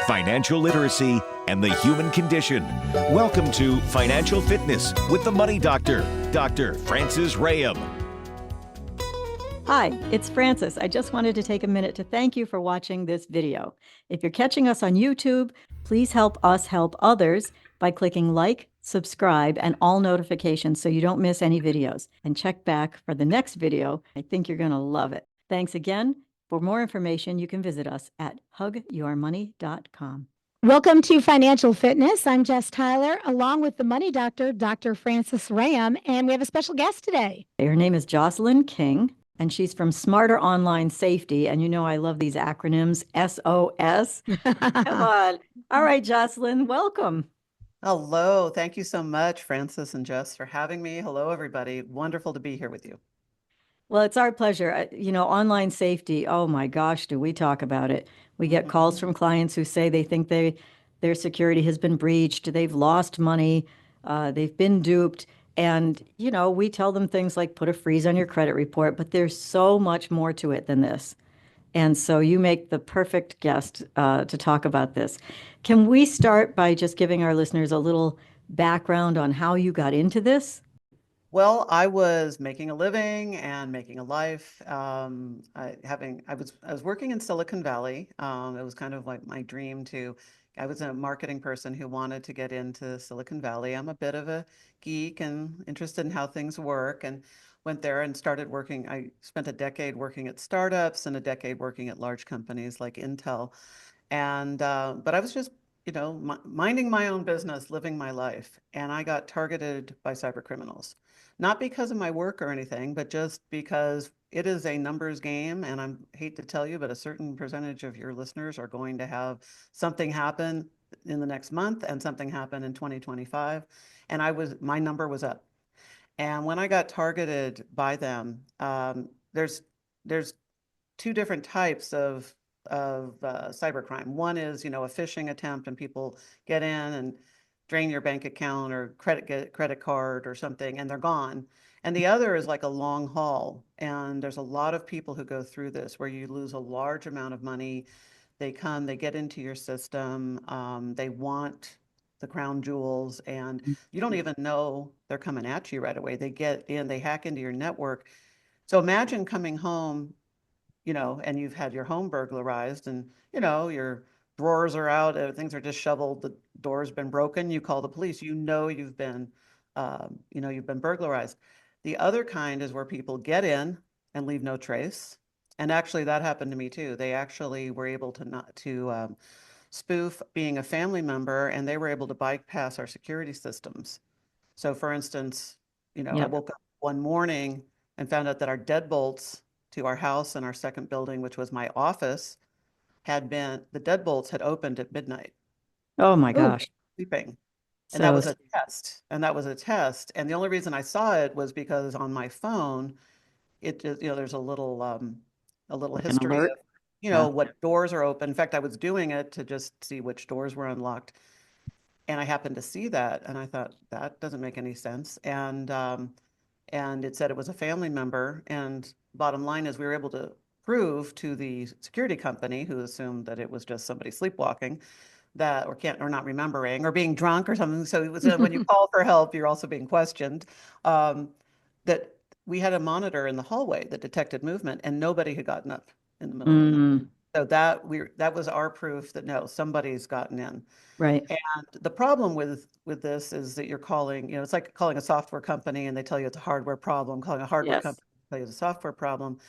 financial literacy, and the human condition. Welcome to Financial Fitness with the Money Doctor, Dr. Francis Rayam. Hi, it's Francis. I just wanted to take a minute to thank you for watching this video. If you're catching us on YouTube, please help us help others by clicking like, subscribe, and all notifications so you don't miss any videos. And check back for the next video. I think you're going to love it. Thanks again. For more information, you can visit us at hugyourmoney.com. Welcome to Financial Fitness. I'm Jess Tyler, along with the Money Doctor, Dr. Francis Rayam, and we have a special guest today. Her name is Jocelyn King, and she's from Smarter Online Safety. And you know I love these acronyms, SOS. Come on. All right, Jocelyn, welcome. Hello. Thank you so much, Francis and Jess, for having me. Hello, everybody. Wonderful to be here with you. Well, it's our pleasure. You know, online safety, oh my gosh, do we talk about it. We get calls from clients who say they think their security has been breached, they've lost money, they've been duped. And, you know, we tell them things like put a freeze on your credit report, but there's so much more to it than this. And so you make the perfect guest to talk about this. Can we start by just giving our listeners a little background on how you got into this? Well, I was making a living and making a life. I was working in Silicon Valley. It was kind of like my dream to. I was a marketing person who wanted to get into Silicon Valley. I'm a bit of a geek and interested in how things work, and went there and started working. I spent a decade working at startups and a decade working at large companies like Intel. And but I was just, minding my own business, living my life, and I got targeted by cyber criminals. Not because of my work or anything, but just because it is a numbers game. And I hate to tell you, but a certain percentage of your listeners are going to have something happen in the next month and something happen in 2025. And my number was up. And when I got targeted by them, there's two different types of cybercrime. One is, a phishing attempt, and people get in and drain your bank account or credit card or something, and they're gone. And the other is like a long haul. And there's a lot of people who go through this where you lose a large amount of money. They get into your system. They want the crown jewels, and you don't even know they're coming at you right away. They get in, they hack into your network. So imagine coming home, and you've had your home burglarized, and, your drawers are out, things are just shoveled, the door's been broken, you call the police, you've been burglarized. The other kind is where people get in and leave no trace. And actually that happened to me too. They actually were able to spoof being a family member, and they were able to bypass our security systems. So for instance, I woke up one morning and found out that our deadbolts to our house and our second building, which was my office, the deadbolts had opened at midnight. Oh my gosh. Sleeping. And that was a test. And the only reason I saw it was because on my phone, it just, there's a little Like history of, what doors are open. In fact, I was doing it to just see which doors were unlocked. And I happened to see that, and I thought, that doesn't make any sense. And it said it was a family member. And bottom line is we were able to prove to the security company, who assumed that it was just somebody sleepwalking, or not remembering, or being drunk or something. So it was when you call for help, you're also being questioned. That we had a monitor in the hallway that detected movement, and nobody had gotten up in the middle of the night. So that was our proof that no, somebody's gotten in. Right. And the problem with this is that you're calling, it's like calling a software company and they tell you it's a hardware problem. Calling a hardware company, they tell you it's a software problem.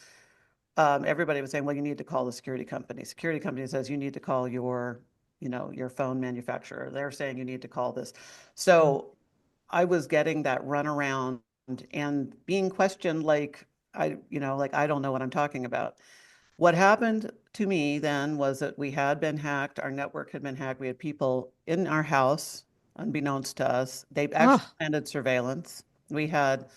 Everybody was saying, well, you need to call the security company. Security company says you need to call your phone manufacturer. They're saying you need to call this. So I was getting that runaround and being questioned like I don't know what I'm talking about. What happened to me then was that we had been hacked. Our network had been hacked. We had people in our house, unbeknownst to us. They actually planted surveillance. We had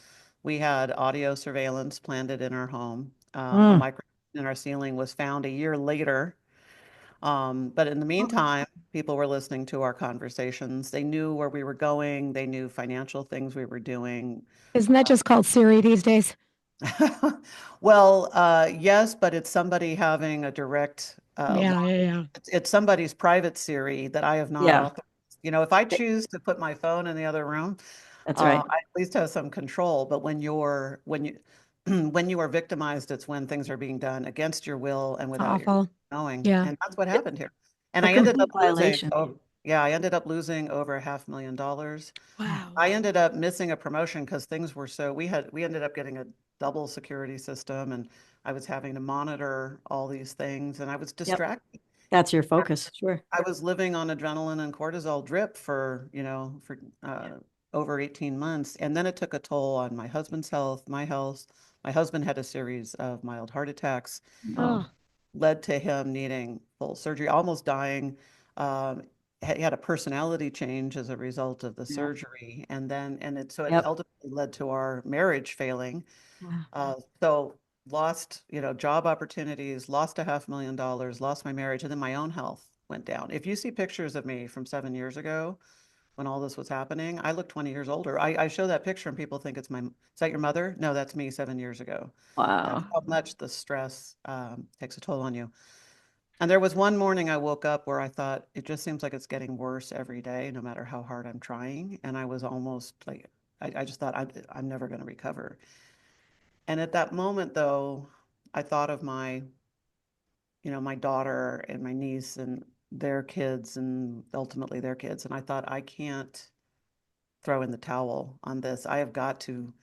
audio surveillance planted in our home. A microphone in our ceiling was found a year later. But in the meantime, people were listening to our conversations. They knew where we were going. They knew financial things we were doing. Isn't that just called Siri these days? Well, yes, but it's somebody having a direct Yeah, yeah, yeah. it's somebody's private Siri that I have not Yeah, authorized. If I choose to put my phone in the other room, that's right. I at least have some control. But when you when you are victimized, it's when things are being done against your will and It's without your awful. knowing. Yeah. And that's what It- happened here. And A I ended up complete losing. violation. Oh, yeah, I ended up losing over $500,000. Wow. I ended up missing a promotion because things were so we ended up getting a double security system, and I was having to monitor all these things, and I was Yep, distracted. that's your focus. Sure. I was living on adrenaline and cortisol drip for over 18 months. And then it took a toll on my husband's health, my health. My husband had a series of mild heart attacks, Oh, Oh, led to him needing full surgery, almost dying. Um, he had a personality change as a result of the yeah. surgery. So it Yep. ultimately led to our marriage failing. Yeah. So lost, job opportunities, lost $500,000, lost my marriage, and then my own health went down. If you see pictures of me from 7 years ago when all this was happening, I look 20 years older. I show that picture and people think is that your mother? No, that's me 7 years ago. That's Wow. how much the stress takes a toll on you. And there was one morning I woke up where I thought, it just seems like it's getting worse every day, no matter how hard I'm trying. And I was almost like, I just thought, I'm never going to recover. And at that moment, though, I thought of my daughter and my niece and their kids and ultimately their kids. And I thought, I can't throw in the towel on this. I have got to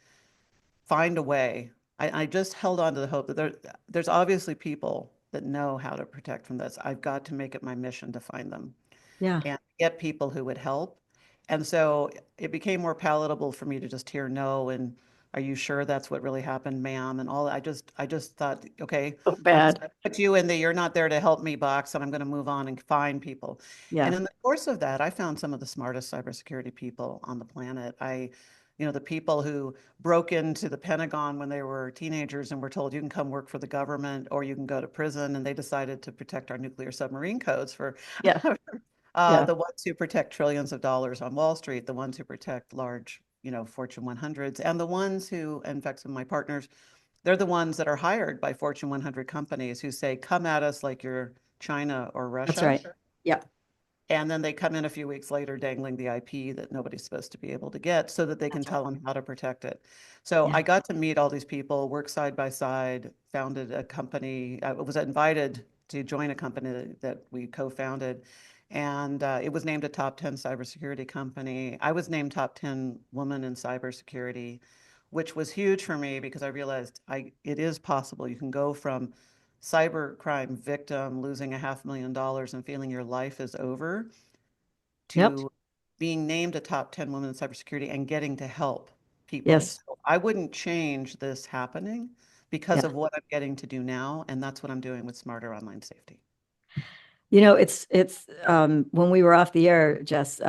find a way. I just held on to the hope that there's obviously people that know how to protect from this. I've got to make it my mission to find them Yeah, and get people who would help. And so it became more palatable for me to just hear no and are you sure that's what really happened, ma'am? And all I just thought, okay, so I'm just bad. gonna put you in the you're not there to help me box and I'm going to move on and find people. And Yeah, in the course of that, I found some of the smartest cybersecurity people on the planet. The people who broke into the Pentagon when they were teenagers and were told you can come work for the government or you can go to prison, and they decided to protect our nuclear submarine codes for yeah, yeah, the ones who protect trillions of dollars on Wall Street, the ones who protect large, Fortune 100s, and the ones who, in fact, some of my partners, they're the ones that are hired by Fortune 100 companies who say, come at us like you're China or that's Russia. right. Yeah, And then they come in a few weeks later dangling the IP that nobody's supposed to be able to get so that they can that's right. tell them how to protect it. So Yeah, I got to meet all these people, work side by side, founded a company. I was invited to join a company that we co-founded. And it was named a top 10 cybersecurity company. I was named top 10 woman in cybersecurity, which was huge for me because I realized it is possible. You can go from cybercrime victim losing $500,000 and feeling your life is over yep, to being named a top 10 women in cybersecurity and getting to help people. yes, So I wouldn't change this happening because yeah. of what I'm getting to do now. And that's what I'm doing with Smarter Online Safety. It's when we were off the air, Jess,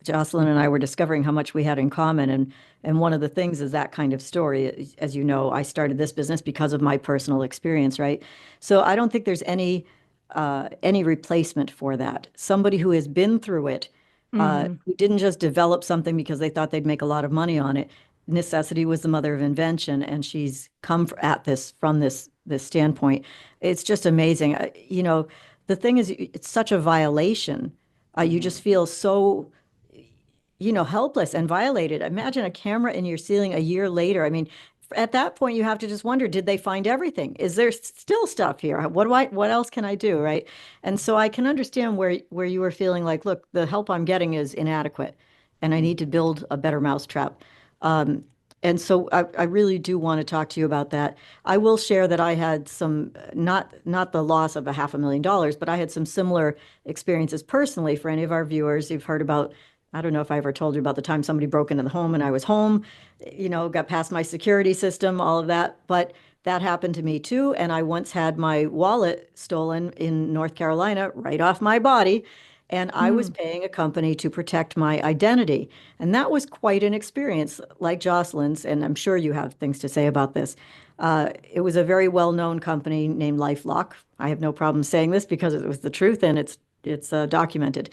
Jocelyn and I were discovering how much we had in common. And one of the things is that kind of story. As you know, I started this business because of my personal experience, right? So I don't think there's any replacement for that. Somebody who has been through it, hmm. who didn't just develop something because they thought they'd make a lot of money on it. Necessity was the mother of invention, and she's come at this from this standpoint. It's just amazing. The thing is, it's such a violation. You Mhm. just feel so helpless and violated. Imagine a camera in your ceiling a year later. I mean, at that point, you have to just wonder, did they find everything? Is there still stuff here? What else can I do? Right. And so I can understand where you were feeling like, look, the help I'm getting is inadequate and I Mhm. need to build a better mousetrap. Um, and so I really do want to talk to you about that. I will share that I had some, not the loss of $500,000, but I had some similar experiences personally for any of our viewers. You've heard about, I don't know if I ever told you about the time somebody broke into the home and I was home, got past my security system, all of that. But that happened to me too. And I once had my wallet stolen in North Carolina right off my body. And I was Mm. paying a company to protect my identity. And that was quite an experience, like Jocelyn's. And I'm sure you have things to say about this. It was a very well-known company named LifeLock. I have no problem saying this because it was the truth and it's documented.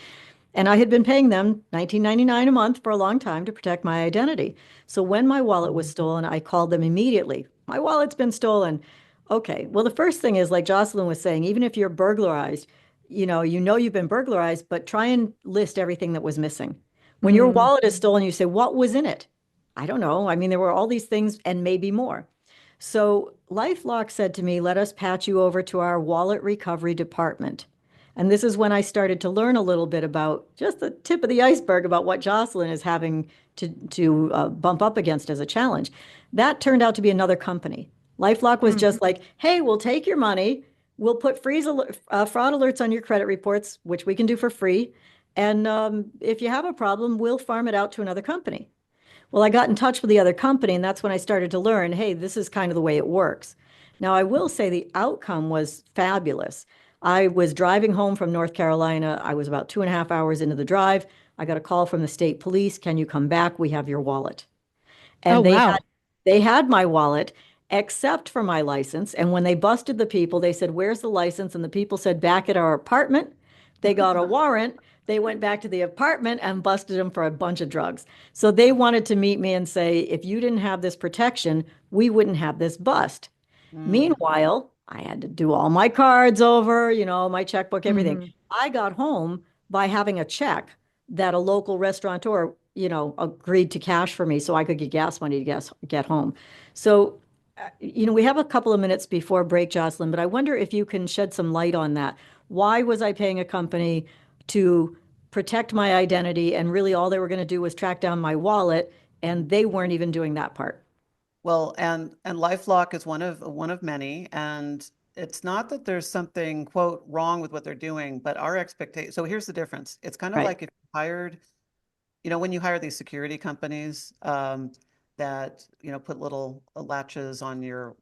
And I had been paying them $19.99 a month for a long time to protect my identity. So when my wallet was stolen, I called them immediately. My wallet's been stolen. Okay. Well, the first thing is like Jocelyn was saying, even if you're burglarized, you know you've been burglarized, but try and list everything that was missing. When your Mm, wallet is stolen, you say, "What was in it?" I don't know. I mean, there were all these things and maybe more. So LifeLock said to me, "Let us patch you over to our wallet recovery department." And this is when I started to learn a little bit about just the tip of the iceberg about what Jocelyn is having to bump up against as a challenge. That turned out to be another company. LifeLock was mm, just like, "Hey, we'll take your money. We'll put fraud alerts on your credit reports, which we can do for free. And if you have a problem, we'll farm it out to another company." Well, I got in touch with the other company, and that's when I started to learn, hey, this is kind of the way it works. Now, I will say the outcome was fabulous. I was driving home from North Carolina. I was about 2.5 hours into the drive. I got a call from the state police. Can you come back? We have your wallet. oh, And wow. they had my wallet except for my license. And when they busted the people, they said, "Where's the license?" And the people said, "Back at our apartment." They got a warrant. They went back to the apartment and busted them for a bunch of drugs. So they wanted to meet me and say, if you didn't have this protection, we wouldn't have this bust. Mm, Meanwhile, I had to do all my cards over, my checkbook, everything. Hmm. I got home by having a check that a local restaurateur, agreed to cash for me so I could get gas money to get home. So, we have a couple of minutes before break, Jocelyn, but I wonder if you can shed some light on that. Why was I paying a company to protect my identity, and really all they were going to do was track down my wallet, and they weren't even doing that part? well, and LifeLock is one of many, and it's not that there's something quote wrong with what they're doing, but our expectation. So here's the difference. It's kind of Right. like if you hired, when you hire these security companies that put little latches on your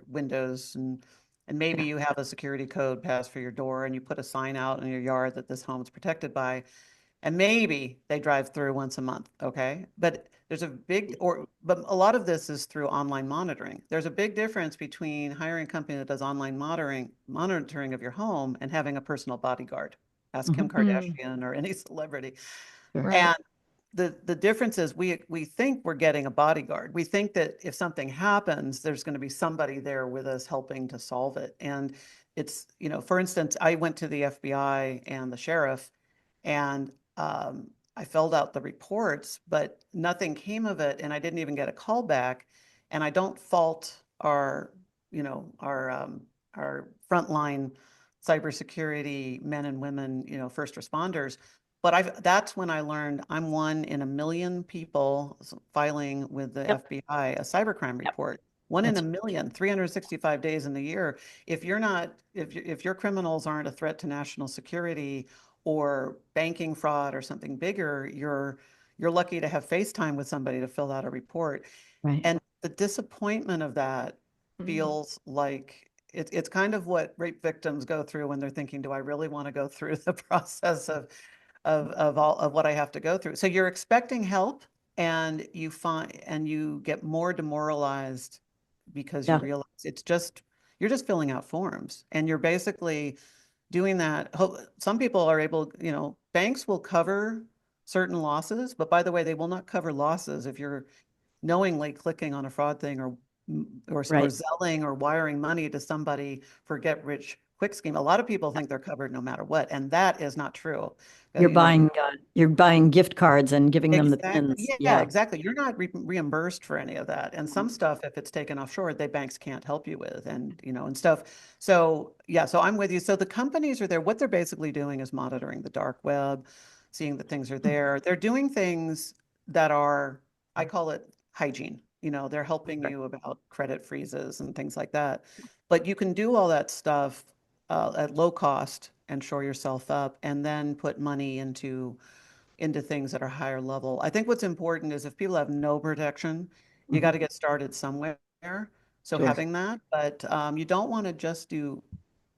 windows, and maybe Yeah. you have a security code passed for your door, and you put a sign out in your yard that this home is protected by. And maybe they drive through once a month, okay? But a lot of this is through online monitoring. There's a big difference between hiring a company that does online monitoring of your home and having a personal bodyguard. Ask Kim Mhm. Mm, Kardashian or any celebrity. Sure. right. And the difference is we think we're getting a bodyguard. We think that if something happens, there's going to be somebody there with us helping to solve it. And for instance, I went to the FBI and the sheriff, and I filled out the reports, but nothing came of it, and I didn't even get a call back. And I don't fault our frontline cybersecurity men and women, first responders. But that's when I learned I'm one in a million people filing with the Yep. FBI a cybercrime Yep. report. One in a That's million, 365 days in the year. If you're not, if your criminals aren't a threat to national security or banking fraud or something bigger, you're lucky to have FaceTime with somebody to fill out a report. right. And the disappointment of that Mm, feels like it's kind of what rape victims go through when they're thinking, do I really want to go through the process of all of what I have to go through? So you're expecting help, and you get more demoralized because you Yeah. realize you're just filling out forms, and you're basically doing that. Some people are able, banks will cover certain losses, but by the way, they will not cover losses if you're knowingly clicking on a fraud thing, or Right. selling or wiring money to somebody for get rich quick scheme. A lot of people think they're covered no matter what, and that is not true. You're You know, buying gift cards and giving them the pins. exactly. Yeah, Yeah. exactly. You're not reimbursed for any of that. And some stuff, if it's taken offshore, they banks can't help you with, and stuff. So yeah, so I'm with you. So the companies are there. What they're basically doing is monitoring the dark web, seeing that things are there. They're doing things that are, I call it hygiene. They're helping you about credit freezes and things like that. But you can do all that stuff at low cost and shore yourself up, and then put money into things that are higher level. I think what's important is if people have no protection, you got Mhm. to get started somewhere. So Sure. having that, but you don't want to just do,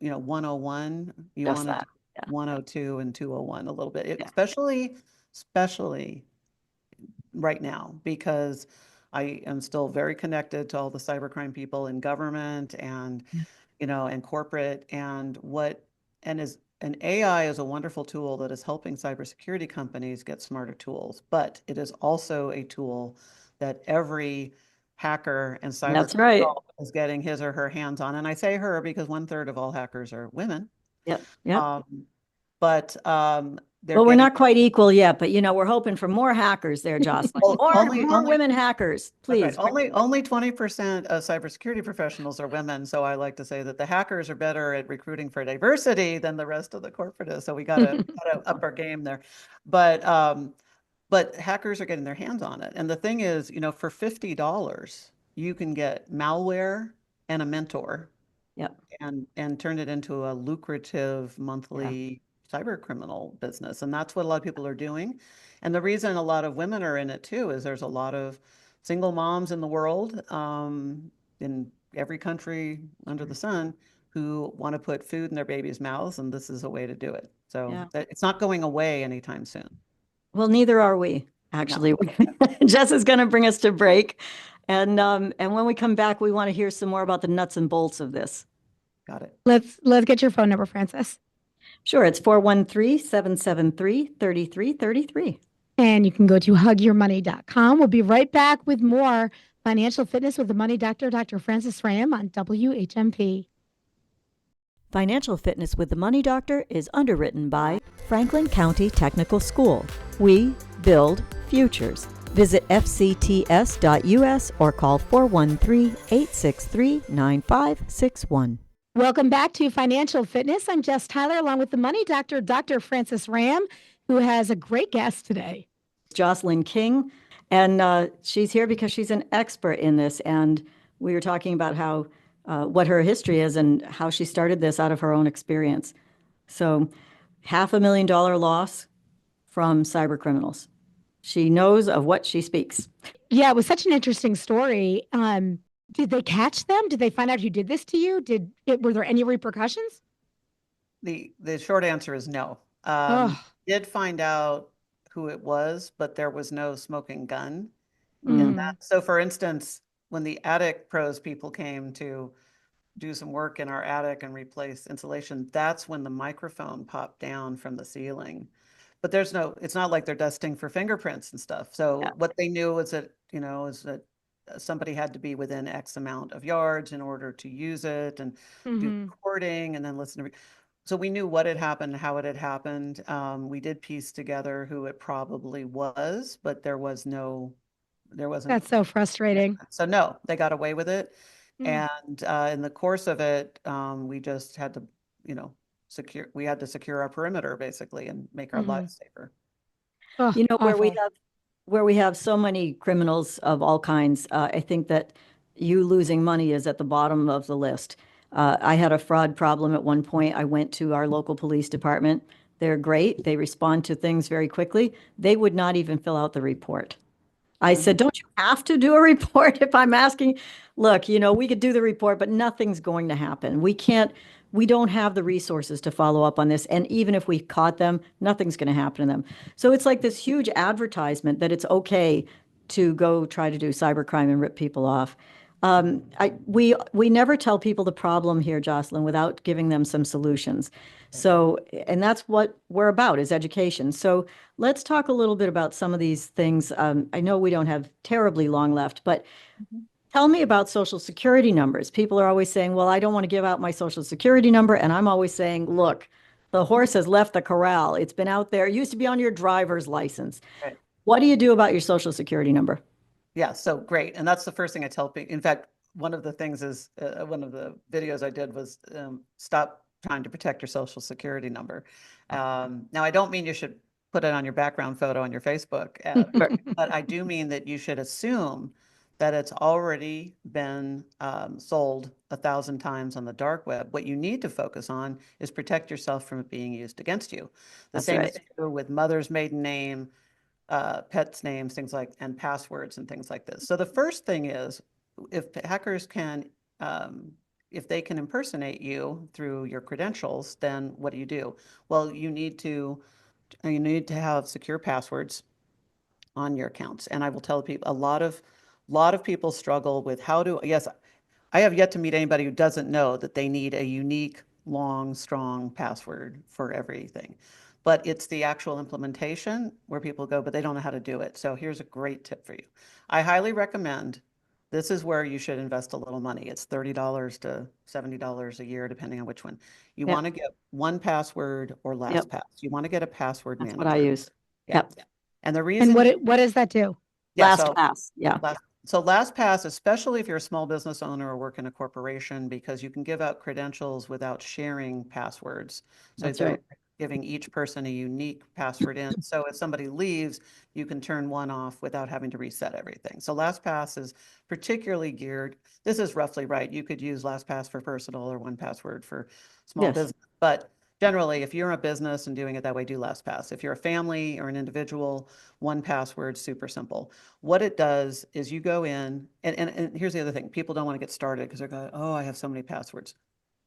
101. You Just want to do that. Yeah. 102 and 201 a little bit, Yeah. especially right now, because I am still very connected to all the cybercrime people in government and corporate, and AI is a wonderful tool that is helping cybersecurity companies get smarter tools, but it is also a tool that every hacker and cyber That's right. criminal is getting his or her hands on. And I say her because 1/3 of all hackers are women. Yep. Yep. But they're Well, we're getting not quite equal yet, but we're hoping for more hackers there, Jocelyn. More women hackers, that's right. please. Only 20% of cybersecurity professionals are women. So I like to say that the hackers are better at recruiting for diversity than the rest of the corporatists. So we gotta up our game there. But hackers are getting their hands on it. And the thing is, for $50, you can get malware and a mentor Yep. and turn it into a lucrative monthly cyber criminal business. And that's what a lot of people are doing. And the reason a lot of women are in it too is there's a lot of single moms in the world, in every country under the sun, who want to put food in their babies' mouths, and this is a way to do it. So it's not going away anytime soon. Well, neither are we, actually. Jess is going to bring us to break. And when we come back, we want to hear some more about the nuts and bolts of this. Got it. Let's get your phone number, Francis. Sure, it's 413-773-3333. And you can go to hugyourmoney.com. We'll be right back with more Financial Fitness with the Money Doctor, Dr. Francis Ram on WHMP. Financial Fitness with the Money Doctor is underwritten by Franklin County Technical School. We build futures. Visit fcts.us or call 413-863-9561. Welcome back to Financial Fitness. I'm Jess Tyler, along with the Money Doctor, Dr. Francis Ram, who has a great guest today. Jocelyn King, and she's here because she's an expert in this. And we were talking about how what her history is and how she started this out of her own experience. So, $500,000 loss from cyber criminals. She knows of what she speaks. Yeah, it was such an interesting story. Did they catch them? Did they find out who did this to you? Were there any repercussions? The short answer is no. Did find out who it was, but there was no smoking gun in that. So for instance, when the attic pros people came to do some work in our attic and replace insulation, that's when the microphone popped down from the ceiling. But it's not like they're dusting for fingerprints and stuff. So what they knew was that, somebody had to be within X amount of yards in order to use it and do recording and then listen to. So we knew what had happened, how it had happened. We did piece together who it probably was, but there wasn't. That's so frustrating. So no, they got away with it. And in the course of it, we just had to, secure our perimeter basically and make our lives safer. Oh, where we have so many criminals of all kinds, I think that you losing money is at the bottom of the list. I had a fraud problem at one point. I went to our local police department. They're great. They respond to things very quickly. They would not even fill out the report. I said, don't you have to do a report if I'm asking? Look, we could do the report, but nothing's going to happen. We don't have the resources to follow up on this. And even if we caught them, nothing's going to happen to them. So it's like this huge advertisement that it's okay to go try to do cybercrime and rip people off. We never tell people the problem here, Jocelyn, without giving them some solutions. So, and that's what we're about, is education. So let's talk a little bit about some of these things. I know we don't have terribly long left, but tell me about Social Security numbers. People are always saying, well, I don't want to give out my Social Security number. And I'm always saying, look, the horse has left the corral. It's been out there. It used to be on your driver's license. Right. What do you do about your Social Security number? Yeah, so great. And that's the first thing I tell people. In fact, one of the things is one of the videos I did was stop trying to protect your Social Security number. Now, I don't mean you should put it on your background photo on your Facebook, but I do mean that you should assume that it's already been sold 1,000 times on the dark web. What you need to focus on is protect yourself from it being used against you. The same is true with mother's maiden name, pets' names, things like, and passwords and things like this. So the first thing is, if hackers can, if they can impersonate you through your credentials, then what do? Well, you need to have secure passwords on your accounts. And I will tell people, a lot of people struggle with yes, I have yet to meet anybody who doesn't know that they need a unique, long, strong password for everything. But it's the actual implementation where people go, but they don't know how to do it. So here's a great tip for you. I highly recommend This is where you should invest a little money. It's $30 to $70 a year, depending on which one. You Yep. want to get 1Password or Yep. LastPass. You want to get a password That's what I manager. use. Yeah. Yep. And the And reason what does that do? yeah, so LastPass. Yeah. LastPass, especially if you're a small business owner or work in a corporation, because you can give out credentials without sharing passwords. So That's they're right. giving each person a unique password in. So if somebody leaves, you can turn one off without having to reset everything. So LastPass is particularly geared. This is roughly right. You could use LastPass for personal or 1Password for small Yes. business. But generally, if you're a business and doing it that way, do LastPass. If you're a family or an individual, 1Password, super simple. What it does is you go in, and here's the other thing. People don't want to get started because they're going, oh, I have so many passwords.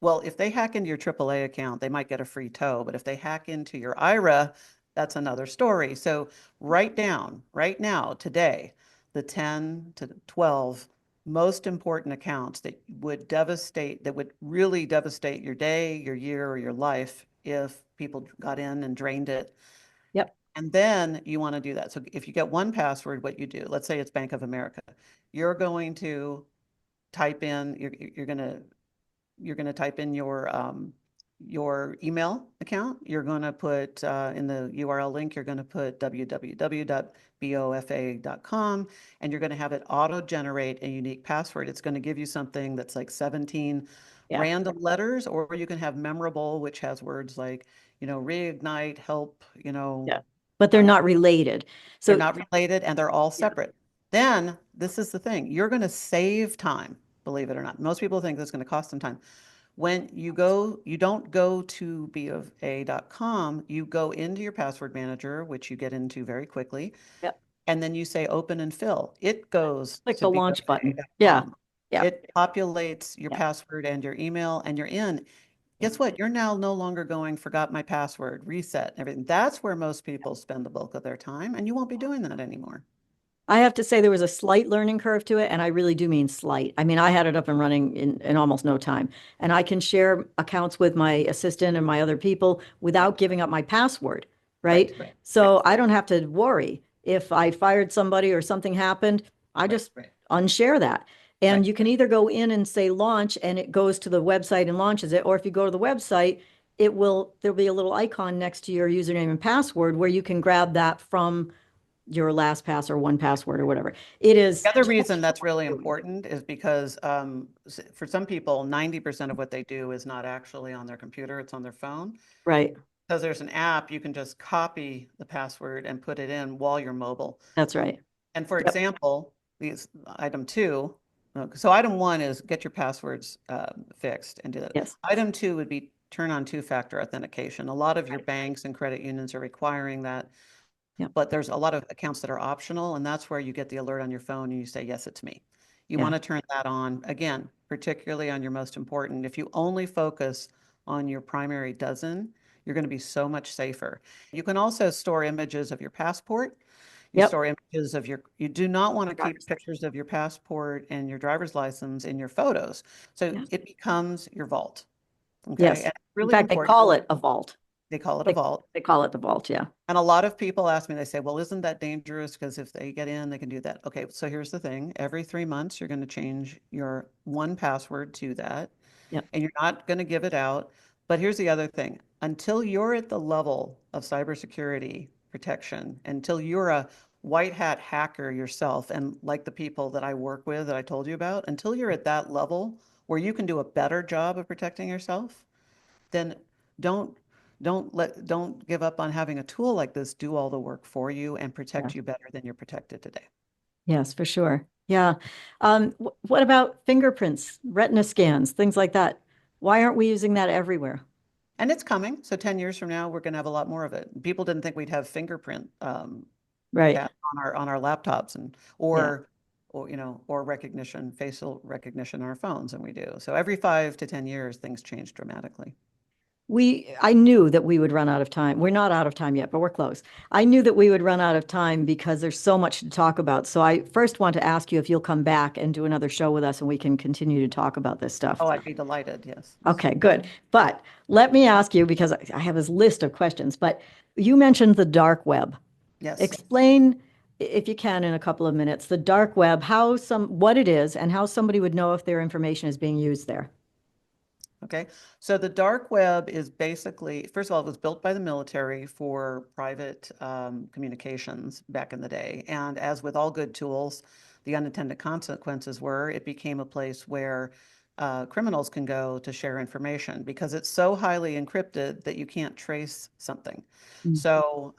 Well, if they hack into your AAA account, they might get a free tow. But if they hack into your IRA, that's another story. So write down right now, today, the 10 to 12 most important accounts that would really devastate your day, your year, or your life if people got in and drained it. Yep. And then you want to do that. So if you get 1Password, what you do, let's say it's Bank of America, you're going to type in, you're going to type in your email account. You're going to put in the URL link, you're going to put www.bofa.com, and you're going to have it auto generate a unique password. It's going to give you something that's like 17 Yeah. random letters, or you can have memorable, which has words like, reignite, help, Yeah. But they're not related. they're So not related and they're all separate. Then this is the thing, you're going to save time, believe it or not. Most people think that's going to cost them time. When you don't go to bofa.com, you go into your password manager, which you get into very quickly, yep. and then you say open and fill. It goes Click to the launch button. Yeah. bofa.com. Yeah. It populates your Yeah. password and your email, and you're in. Guess what? You're now no longer going, forgot my password, reset, everything. That's where most people spend the bulk of their time, and you won't be doing that anymore. I have to say there was a slight learning curve to it, and I really do mean slight. I mean, I had it up and running in almost no time, and I can share accounts with my assistant and my other people without giving up my password, right? Right. So I don't have to worry if I fired somebody or something happened. I just unshare that. And Right. you can either go in and say launch, and it goes to the website and launches it, or if you go to the website, there'll be a little icon next to your username and password where you can grab that from your LastPass or 1Password or whatever. It is. The other reason that's really important is because for some people, 90% of what they do is not actually on their computer, it's on their phone. Right. Because there's an app, you can just copy the password and put it in while you're mobile. That's right. And for Yep. example, item 2, so item 1 is get your passwords fixed and do that. Yes. Item 2 would be turn on two-factor authentication. A lot of your banks and credit unions are requiring that. Yep. But there's a lot of accounts that are optional, and that's where you get the alert on your phone and you say, yes, it's me. You Yeah. want to turn that on, again, particularly on your most important. If you only focus on your primary dozen, you're going to be so much safer. You can also store images of your passport. You Yep. store images of you do not want to keep pictures of your passport and your driver's license in your photos. So Yes. it becomes your vault. Okay. Yes. And In really fact, they important. call it a vault. They call it a vault. They call it the vault. Yeah. And a lot of people ask me, they say, well, isn't that dangerous? Because if they get in, they can do that. Okay, so here's the thing. Every 3 months, you're going to change your 1Password to that. Yep. And you're not going to give it out. But here's the other thing. Until you're at the level of cybersecurity protection, until you're a white hat hacker yourself, and like the people that I work with that I told you about, until you're at that level where you can do a better job of protecting yourself, then don't don't give up on having a tool like this do all the work for you and protect Yeah. you better than you're protected today. Yes, for sure. Yeah. What about fingerprints, retina scans, things like that? Why aren't we using that everywhere? And it's coming. So 10 years from now, we're going to have a lot more of it. People didn't think we'd have fingerprint Right. that on our laptops and or recognition, facial recognition on our phones, and we do. So every 5 to 10 years, things change dramatically. I knew that we would run out of time. We're not out of time yet, but we're close. I knew that we would run out of time because there's so much to talk about. So I first want to ask you if you'll come back and do another show with us and we can continue to talk about this stuff. Oh, I'd be delighted. Yes. Okay, good. But let me ask you, because I have this list of questions, but you mentioned the dark web. Yes. Explain if you can, in a couple of minutes, the dark web, what it is and how somebody would know if their information is being used there. Okay, so the dark web is basically, first of all, it was built by the military for private communications back in the day. And as with all good tools, the unintended consequences were it became a place where criminals can go to share information because it's so highly encrypted that you can't trace something. So,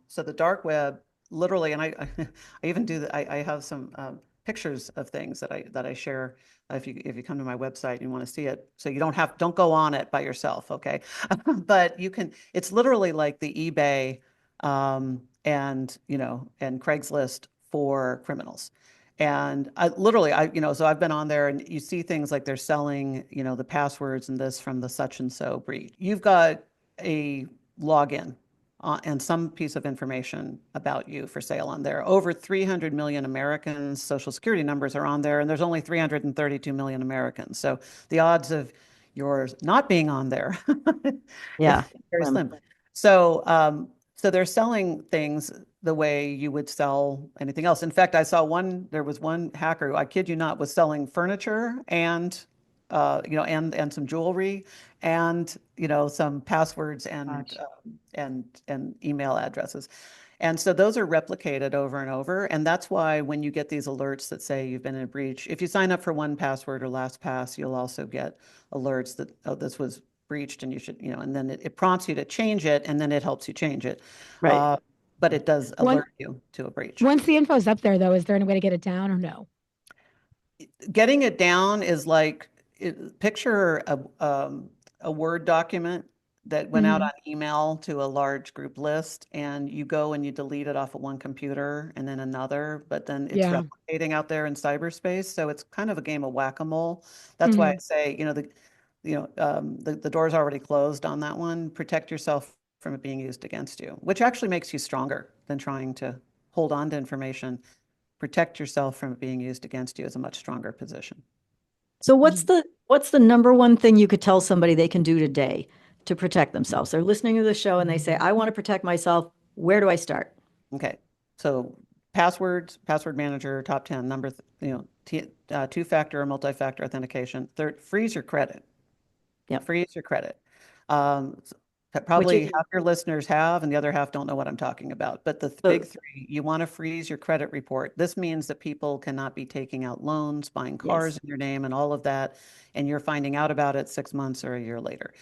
so the dark web literally, and I even do that. I have some pictures of things that I share if you come to my website and you want to see it. So you don't go on it by yourself, okay? But you can. It's literally like the eBay and Craigslist for criminals. And so I've been on there and you see things like they're selling, the passwords and this from the such and so breed. You've got a login and some piece of information about you for sale on there. Over 300 million Americans' social security numbers are on there, and there's only 332 million Americans. So the odds of yours not being on there Yeah. very slim. So they're selling things the way you would sell anything else. In fact, there was one hacker, I kid you not, was selling furniture and and some jewelry and some passwords and email addresses. And so those are replicated over and over. And that's why when you get these alerts that say you've been in a breach, if you sign up for 1Password or LastPass, you'll also get alerts that, oh, this was breached and you should, and then it prompts you to change it and then it helps you change it. Right. But it does alert you to a breach. Once the info is up there, though, is there any way to get it down or no? Getting it down is like, picture a Word document that went out on email to a large group list, and you go and you delete it off of one computer and then another, but then it's replicating out there in cyberspace. So it's kind of a game of whack-a-mole. That's why I say, the door's already closed on that one. Protect yourself from it being used against you, which actually makes you stronger than trying to hold on to information. Protect yourself from it being used against you is a much stronger position. So what's the number one thing you could tell somebody they can do today to protect themselves? They're listening to the show and they say, I want to protect myself. Where do I start? Okay. So password manager, top 10, two-factor or multi-factor authentication. Third, freeze your credit. Yeah. Freeze your credit. Probably half your listeners have, and the other half don't know what I'm talking about. But the big three, you want to freeze your credit report. This means that people cannot be taking out loans, buying cars in your name, and all of that, and you're finding out about it 6 months or a year later.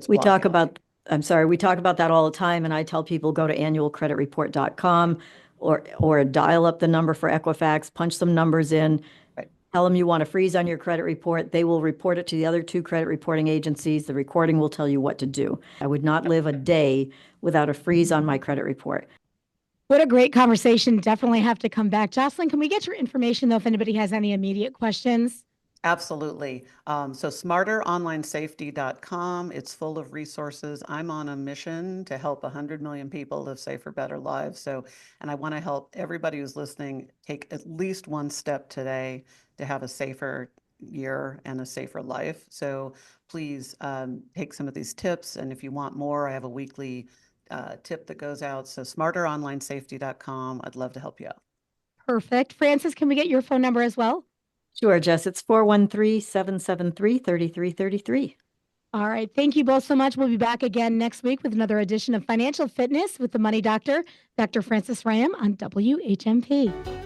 We talk about that all the time, and I tell people go to annualcreditreport.com or dial up the number for Equifax, punch some numbers in. Tell them you want to freeze on your credit report. They will report it to the other 2 credit reporting agencies. The recording will tell you what to do. I would not live a day without a freeze on my credit report. What a great conversation. Definitely have to come back. Jocelyn, can we get your information, though, if anybody has any immediate questions? Absolutely. So smarteronlinesafety.com. It's full of resources. I'm on a mission to help 100 million people live safer, better lives. And I want to help everybody who's listening take at least one step today to have a safer year and a safer life. So please take some of these tips. And if you want more, I have a weekly tip that goes out. So smarteronlinesafety.com. I'd love to help you out. Perfect. Frances, can we get your phone number as well? Sure, Jess. It's 413-773-3333. All right. Thank you both so much. We'll be back again next week with another edition of Financial Fitness with the Money Doctor, Dr. Frances Ram on WHMP.